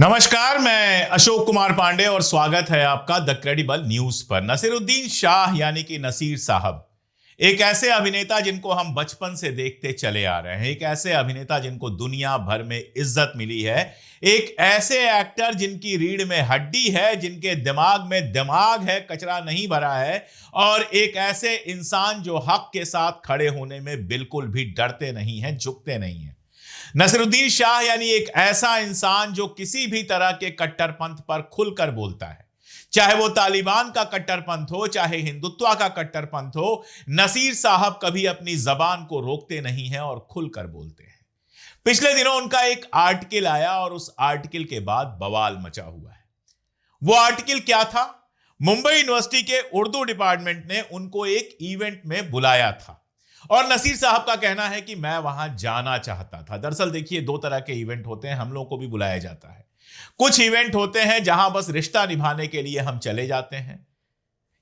नमस्कार, मैं अशोक कुमार पांडे और स्वागत है आपका द क्रेडिबल न्यूज पर। नसीरुद्दीन शाह यानी कि नसीर साहब एक ऐसे अभिनेता जिनको हम बचपन से देखते चले आ रहे हैं, एक ऐसे अभिनेता जिनको दुनिया भर में इज्जत मिली है, एक ऐसे एक्टर जिनकी रीढ़ में हड्डी है, जिनके दिमाग में दिमाग है, कचरा नहीं भरा है, और एक ऐसे इंसान जो हक के साथ खड़े होने में बिल्कुल भी डरते नहीं हैं, झुकते नहीं हैं। नसीरुद्दीन शाह यानी एक ऐसा इंसान जो किसी भी तरह के कट्टरपंथ पर खुलकर बोलता है, चाहे वो तालिबान का कट्टरपंथ हो, चाहे हिंदुत्व का कट्टरपंथ हो। नसीर साहब कभी अपनी जबान को रोकते नहीं हैं और खुलकर बोलते हैं। पिछले दिनों उनका एक आर्टिकल आया और उस आर्टिकल के बाद बवाल मचा हुआ है। वो आर्टिकल क्या था? मुंबई यूनिवर्सिटी के उर्दू डिपार्टमेंट ने उनको एक इवेंट में बुलाया था और नसीर साहब का कहना है कि मैं वहां जाना चाहता था। दरअसल देखिए, दो तरह के इवेंट होते हैं, हम लोगों को भी बुलाया जाता है। कुछ इवेंट होते हैं जहां बस रिश्ता निभाने के लिए हम चले जाते हैं,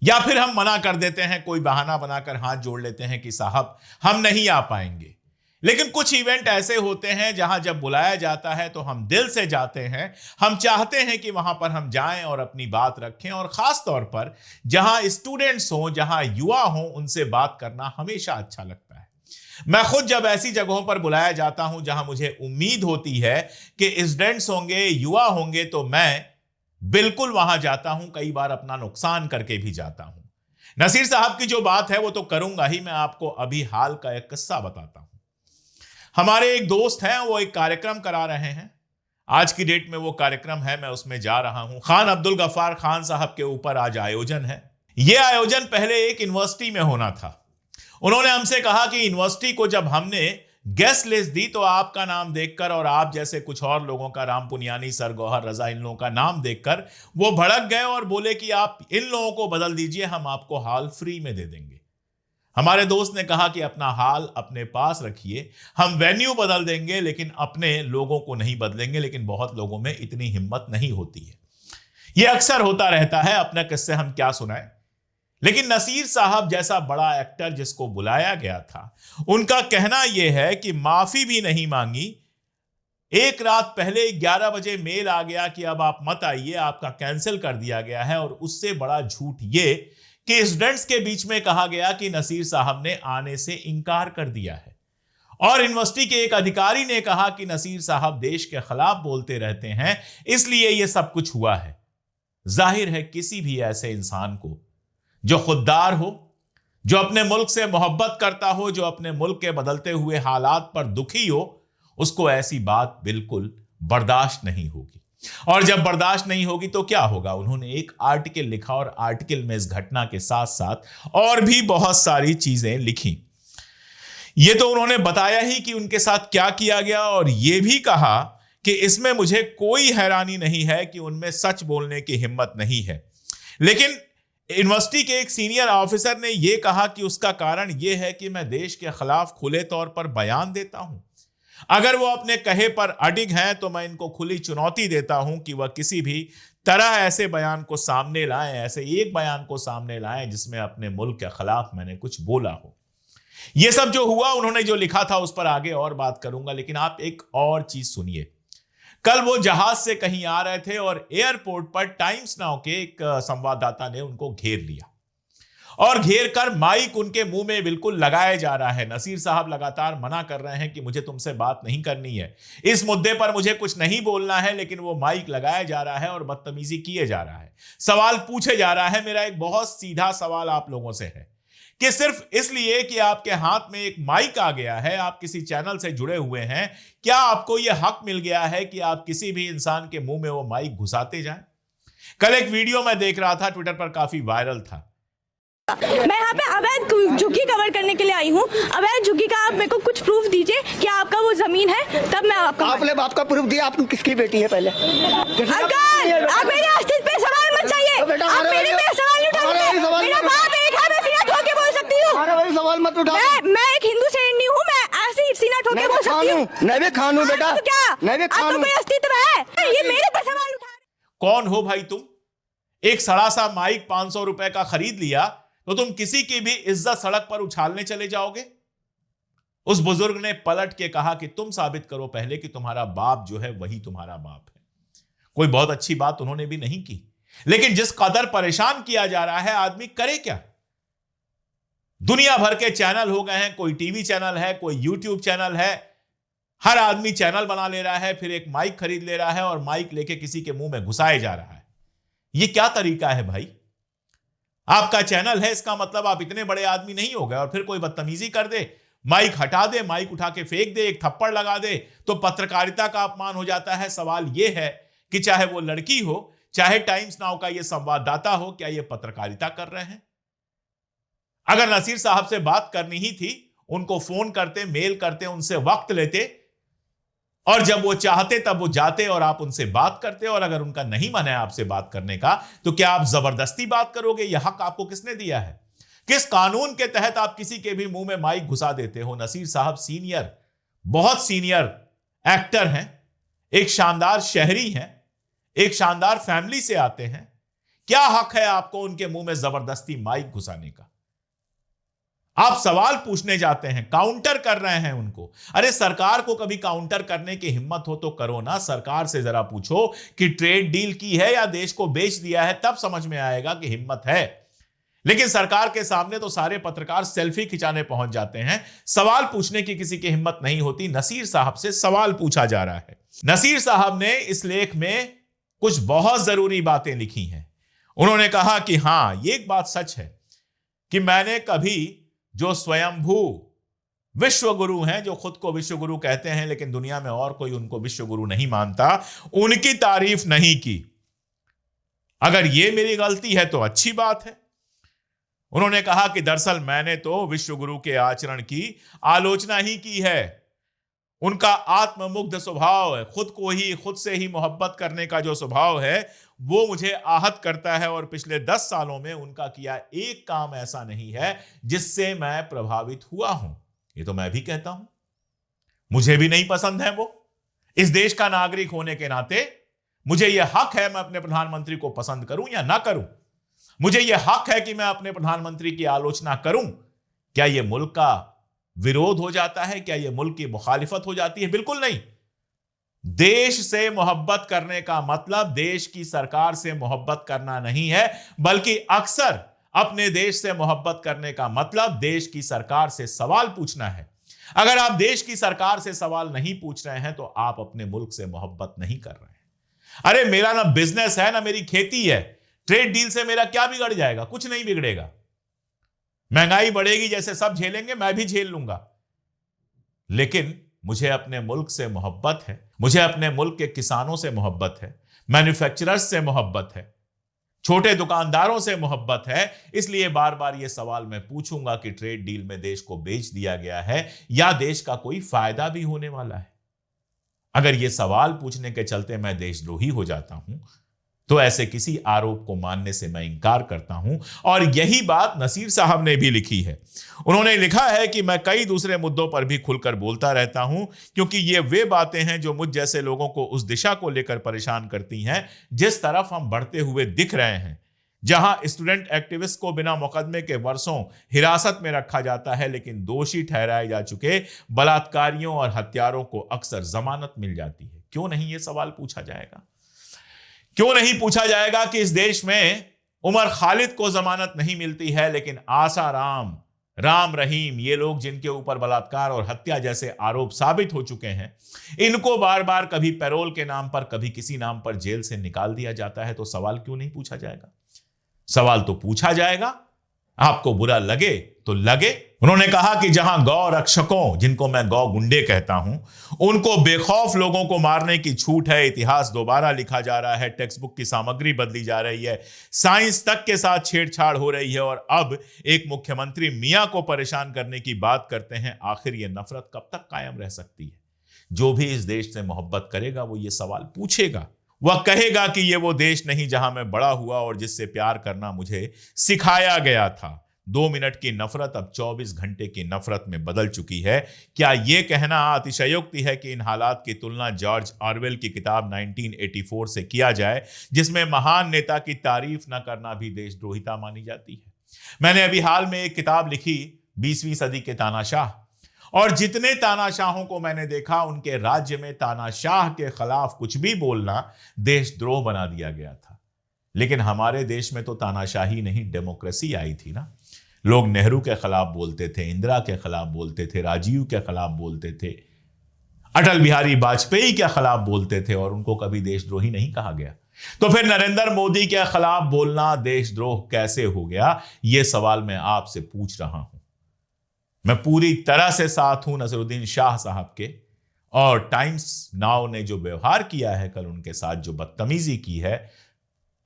या फिर हम मना कर देते हैं, कोई बहाना बनाकर हाथ जोड़ लेते हैं कि साहब हम नहीं आ पाएंगे। लेकिन कुछ इवेंट ऐसे होते हैं जहां जब बुलाया जाता है तो हम दिल से जाते हैं, हम चाहते हैं कि वहां पर हम जाएं और अपनी बात रखें, और खास तौर पर जहां स्टूडेंट्स हों, जहां युवा हों, उनसे बात करना हमेशा अच्छा लगता है। मैं खुद जब ऐसी जगहों पर बुलाया जाता हूं जहां मुझे उम्मीद होती है कि स्टूडेंट्स होंगे, युवा होंगे, तो मैं बिल्कुल वहां जाता हूं, कई बार अपना नुकसान करके भी जाता हूं। नसीर साहब की जो बात है वो तो करूंगा ही। मैं आपको अभी हाल का एक किस्सा बताता हूं। हमारे एक दोस्त हैं, वो एक कार्यक्रम करा रहे हैं। आज की डेट में वो कार्यक्रम है, मैं उसमें जा रहा हूं। खान अब्दुल गफ्फार खान साहब के ऊपर आज आयोजन है। यह आयोजन पहले एक यूनिवर्सिटी में होना था। उन्होंने हमसे कहा कि यूनिवर्सिटी को जब हमने गेस्ट लिस्ट दी तो आपका नाम देखकर और आप जैसे कुछ और लोगों का, राम पुनियानी, सर गौहर रजा, इन लोगों का नाम देखकर वो भड़क गए और बोले कि आप इन लोगों को बदल दीजिए, हम आपको हॉल फ्री में दे देंगे। हमारे दोस्त ने कहा कि अपना हाल अपने पास रखिए, हम वेन्यू बदल देंगे लेकिन अपने लोगों को नहीं बदलेंगे। लेकिन बहुत लोगों में इतनी हिम्मत नहीं होती है। यह अक्सर होता रहता है, अपना किस्से हम क्या सुनाएं। लेकिन नसीर साहब जैसा बड़ा एक्टर जिसको बुलाया गया था, उनका कहना यह है कि माफी भी नहीं मांगी। एक रात पहले 11 बजे मेल आ गया कि अब आप मत आइए, आपका कैंसिल कर दिया गया है। और उससे बड़ा झूठ यह कि स्टूडेंट्स के बीच में कहा गया कि नसीर साहब ने आने से इंकार कर दिया है। और यूनिवर्सिटी के एक अधिकारी ने कहा कि नसीर साहब देश के खिलाफ बोलते रहते हैं, इसलिए यह सब कुछ हुआ है। जाहिर है किसी भी ऐसे इंसान को जो खुददार हो, जो अपने मुल्क से मोहब्बत करता हो, जो अपने मुल्क के बदलते हुए हालात पर दुखी हो, उसको ऐसी बात बिल्कुल बर्दाश्त नहीं होगी। और जब बर्दाश्त नहीं होगी तो क्या होगा? उन्होंने एक आर्टिकल लिखा और आर्टिकल में इस घटना के साथ साथ और भी बहुत सारी चीजें लिखी। ये तो उन्होंने बताया ही कि उनके साथ क्या किया गया, और यह भी कहा कि इसमें मुझे कोई हैरानी नहीं है कि उनमें सच बोलने की हिम्मत नहीं है। लेकिन यूनिवर्सिटी के एक सीनियर ऑफिसर ने यह कहा कि उसका कारण यह है कि मैं देश के खिलाफ खुले तौर पर बयान देता हूं। अगर वो अपने कहे पर अडिग हैं तो मैं इनको खुली चुनौती देता हूं कि वह किसी भी तरह ऐसे बयान को सामने लाएं, ऐसे एक बयान को सामने लाएं जिसमें अपने मुल्क के खिलाफ मैंने कुछ बोला हो। यह सब जो हुआ, उन्होंने जो लिखा था, उस पर आगे और बात करूंगा। लेकिन आप एक और चीज सुनिए। कल वो जहाज से कहीं आ रहे थे और एयरपोर्ट पर टाइम्स नाउ के एक संवाददाता ने उनको घेर लिया और घेर कर माइक उनके मुंह में बिल्कुल लगाया जा रहा है। नसीर साहब लगातार मना कर रहे हैं कि मुझे तुमसे बात नहीं करनी है, इस मुद्दे पर मुझे कुछ नहीं बोलना है, लेकिन वो माइक लगाया जा रहा है और बदतमीजी किए जा रहा है, सवाल पूछे जा रहा है। मेरा एक बहुत सीधा सवाल आप लोगों से है कि सिर्फ इसलिए कि आपके हाथ में एक माइक आ गया है, आप किसी चैनल से जुड़े हुए हैं, क्या आपको यह हक मिल गया है कि आप किसी भी इंसान के मुंह में वो माइक घुसाते जाएं? कल एक वीडियो मैं देख रहा था, ट्विटर पर काफी वायरल था। मैं यहाँ पे अवैध झुग्गी कवर करने के लिए आई हूँ। अवैध झुग्गी का आप मेरे को कुछ प्रूफ दीजिए कि आपका वो जमीन है, तब मैं आपका। आपने बाप का प्रूफ दिया? आप किसकी बेटी है? पहले अंकल, आप मेरे अस्तित्व पे सवाल मत चाहिए। आप मेरे पे सवाल नहीं उठाते। मेरा बाप एक है, मैं सीना ठोक के बोल सकती हूँ। सवाल मत उठा। मैं एक हिंदू सेठ नहीं हूँ, मैं ऐसे सीना ठोक के बोल सकती हूँ। मैं भी खान हूँ बेटा। क्या आपका कोई अस्तित्व है? ये मेरे पे सवाल उठा। कौन हो भाई तुम? एक सड़ा सा माइक 500 रुपए का खरीद लिया तो तुम किसी की भी इज्जत सड़क पर उछालने चले जाओगे? उस बुजुर्ग ने पलट के कहा कि तुम साबित करो पहले कि तुम्हारा बाप जो है वही तुम्हारा बाप है। कोई बहुत अच्छी बात उन्होंने भी नहीं की, लेकिन जिस कदर परेशान किया जा रहा है, आदमी करे क्या? दुनिया भर के चैनल हो गए हैं, कोई टीवी चैनल है, कोई यूट्यूब चैनल है, हर आदमी चैनल बना ले रहा है, फिर एक माइक खरीद ले रहा है और माइक लेके किसी के मुंह में घुसाए जा रहा है। यह क्या तरीका है भाई? आपका चैनल है, इसका मतलब आप इतने बड़े आदमी नहीं हो गए, और फिर कोई बदतमीजी कर दे, माइक हटा दे, माइक उठा के फेंक दे, एक थप्पड़ लगा दे, तो पत्रकारिता का अपमान हो जाता है। सवाल यह है कि चाहे वो लड़की हो, चाहे टाइम्स नाउ का ये संवाददाता हो, क्या ये पत्रकारिता कर रहे हैं? अगर नसीर साहब से बात करनी ही थी, उनको फोन करते, मेल करते, उनसे वक्त लेते, और जब वो चाहते तब वो जाते और आप उनसे बात करते। और अगर उनका नहीं मन है आपसे बात करने का, तो क्या आप जबरदस्ती बात करोगे? यह हक आपको किसने दिया है? किस कानून के तहत आप किसी के भी मुंह में माइक घुसा देते हो? नसीर साहब सीनियर, बहुत सीनियर एक्टर हैं, एक शानदार शहरी हैं, एक शानदार फैमिली से आते हैं। क्या हक है आपको उनके मुंह में जबरदस्ती माइक घुसाने का? आप सवाल पूछने जाते हैं, काउंटर कर रहे हैं उनको। अरे सरकार को कभी काउंटर करने की हिम्मत हो तो करो ना। सरकार से जरा पूछो कि ट्रेड डील की है या देश को बेच दिया है, तब समझ में आएगा कि हिम्मत है। लेकिन सरकार के सामने तो सारे पत्रकार सेल्फी खिंचाने पहुंच जाते हैं, सवाल पूछने की किसी की हिम्मत नहीं होती। नसीर साहब से सवाल पूछा जा रहा है। नसीर साहब ने इस लेख में कुछ बहुत जरूरी बातें लिखी हैं। उन्होंने कहा कि हां, ये एक बात सच है कि मैंने कभी जो स्वयंभू विश्वगुरु हैं, जो खुद को विश्वगुरु कहते हैं लेकिन दुनिया में और कोई उनको विश्वगुरु नहीं मानता, उनकी तारीफ नहीं की। अगर यह मेरी गलती है तो अच्छी बात है। उन्होंने कहा कि दरअसल मैंने तो विश्वगुरु के आचरण की आलोचना ही की है। उनका आत्ममुग्ध स्वभाव है, खुद से ही मोहब्बत करने का जो स्वभाव है, वो मुझे आहत करता है। और पिछले 10 सालों में उनका किया एक काम ऐसा नहीं है जिससे मैं प्रभावित हुआ हूं। ये तो मैं भी कहता हूं, मुझे भी नहीं पसंद है वो। इस देश का नागरिक होने के नाते मुझे यह हक है मैं अपने प्रधानमंत्री को पसंद करूं या ना करूं। मुझे यह हक है कि मैं अपने प्रधानमंत्री की आलोचना करूं। क्या यह मुल्क का विरोध हो जाता है? क्या यह मुल्क की मुखालिफत हो जाती है? बिल्कुल नहीं। देश से मोहब्बत करने का मतलब देश की सरकार से मोहब्बत करना नहीं है, बल्कि अक्सर अपने देश से मोहब्बत करने का मतलब देश की सरकार से सवाल पूछना है। अगर आप देश की सरकार से सवाल नहीं पूछ रहे हैं तो आप अपने मुल्क से मोहब्बत नहीं कर रहे हैं। अरे मेरा ना बिजनेस है ना मेरी खेती है, ट्रेड डील से मेरा क्या बिगड़ जाएगा? कुछ नहीं बिगड़ेगा। महंगाई बढ़ेगी, जैसे सब झेलेंगे मैं भी झेल लूंगा, लेकिन मुझे अपने मुल्क से मोहब्बत है, मुझे अपने मुल्क के किसानों से मोहब्बत है, मैन्युफैक्चरर्स से मोहब्बत है, छोटे दुकानदारों से मोहब्बत है। इसलिए बार बार यह सवाल मैं पूछूंगा कि ट्रेड डील में देश को बेच दिया गया है या देश का कोई फायदा भी होने वाला है। अगर यह सवाल पूछने के चलते मैं देशद्रोही हो जाता हूं तो ऐसे किसी आरोप को मानने से मैं इंकार करता हूं। और यही बात नसीर साहब ने भी लिखी है। उन्होंने लिखा है कि मैं कई दूसरे मुद्दों पर भी खुलकर बोलता रहता हूं, क्योंकि ये वे बातें हैं जो मुझ जैसे लोगों को उस दिशा को लेकर परेशान करती हैं जिस तरफ हम बढ़ते हुए दिख रहे हैं, जहां स्टूडेंट एक्टिविस्ट को बिना मुकदमे के वर्षों हिरासत में रखा जाता है, लेकिन दोषी ठहराए जा चुके बलात्कारियों और हत्यारों को अक्सर जमानत मिल जाती है। क्यों नहीं ये सवाल पूछा जाएगा? क्यों नहीं पूछा जाएगा कि इस देश में उमर खालिद को जमानत नहीं मिलती है, लेकिन आसाराम, राम रहीम, ये लोग जिनके ऊपर बलात्कार और हत्या जैसे आरोप साबित हो चुके हैं, इनको बार बार कभी पैरोल के नाम पर, कभी किसी नाम पर जेल से निकाल दिया जाता है। तो सवाल क्यों नहीं पूछा जाएगा? सवाल तो पूछा जाएगा। आपको बुरा लगे तो लगे। उन्होंने कहा कि जहां गौ रक्षकों, जिनको मैं गौ गुंडे कहता हूं, उनको बेखौफ लोगों को मारने की छूट है। इतिहास दोबारा लिखा जा रहा है, टेक्स्ट बुक की सामग्री बदली जा रही है, साइंस तक के साथ छेड़छाड़ हो रही है, और अब एक मुख्यमंत्री मियां को परेशान करने की बात करते हैं। आखिर यह नफरत कब तक कायम रह सकती है? जो भी इस देश से मोहब्बत करेगा वो ये सवाल पूछेगा। वह कहेगा कि यह वो देश नहीं जहां मैं बड़ा हुआ और जिससे प्यार करना मुझे सिखाया गया था। 2 मिनट की नफरत अब 24 घंटे की नफरत में बदल चुकी है। क्या यह कहना अतिशयोक्ति है कि इन हालात की तुलना जॉर्ज ऑरवेल की किताब 1984 से किया जाए, जिसमें महान नेता की तारीफ न करना भी देशद्रोहिता मानी जाती है? मैंने अभी हाल में एक किताब लिखी, 20वीं सदी के तानाशाह, और जितने तानाशाहों को मैंने देखा, उनके राज्य में तानाशाह के खिलाफ कुछ भी बोलना देशद्रोह बना दिया गया था। लेकिन हमारे देश में तो तानाशाही नहीं, डेमोक्रेसी आई थी ना। लोग नेहरू के खिलाफ बोलते थे, इंदिरा के खिलाफ बोलते थे, राजीव के खिलाफ बोलते थे, अटल बिहारी वाजपेयी के खिलाफ बोलते थे, और उनको कभी देशद्रोही नहीं कहा गया। तो फिर नरेंद्र मोदी के खिलाफ बोलना देशद्रोह कैसे हो गया? यह सवाल मैं आपसे पूछ रहा हूं। मैं पूरी तरह से साथ हूं नसीरुद्दीन शाह साहब के, और टाइम्स नाउ ने जो व्यवहार किया है कल, उनके साथ जो बदतमीजी की है,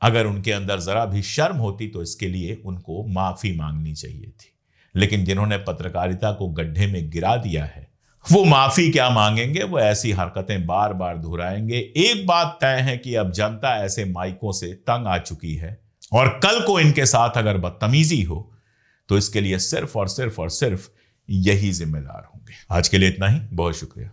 अगर उनके अंदर जरा भी शर्म होती तो इसके लिए उनको माफी मांगनी चाहिए थी। लेकिन जिन्होंने पत्रकारिता को गड्ढे में गिरा दिया है, वो माफी क्या मांगेंगे? वो ऐसी हरकतें बार बार दोहराएंगे। एक बात तय है कि अब जनता ऐसे माइकों से तंग आ चुकी है, और कल को इनके साथ अगर बदतमीजी हो तो इसके लिए सिर्फ और सिर्फ और सिर्फ यही जिम्मेदार होंगे। आज के लिए इतना ही, बहुत शुक्रिया।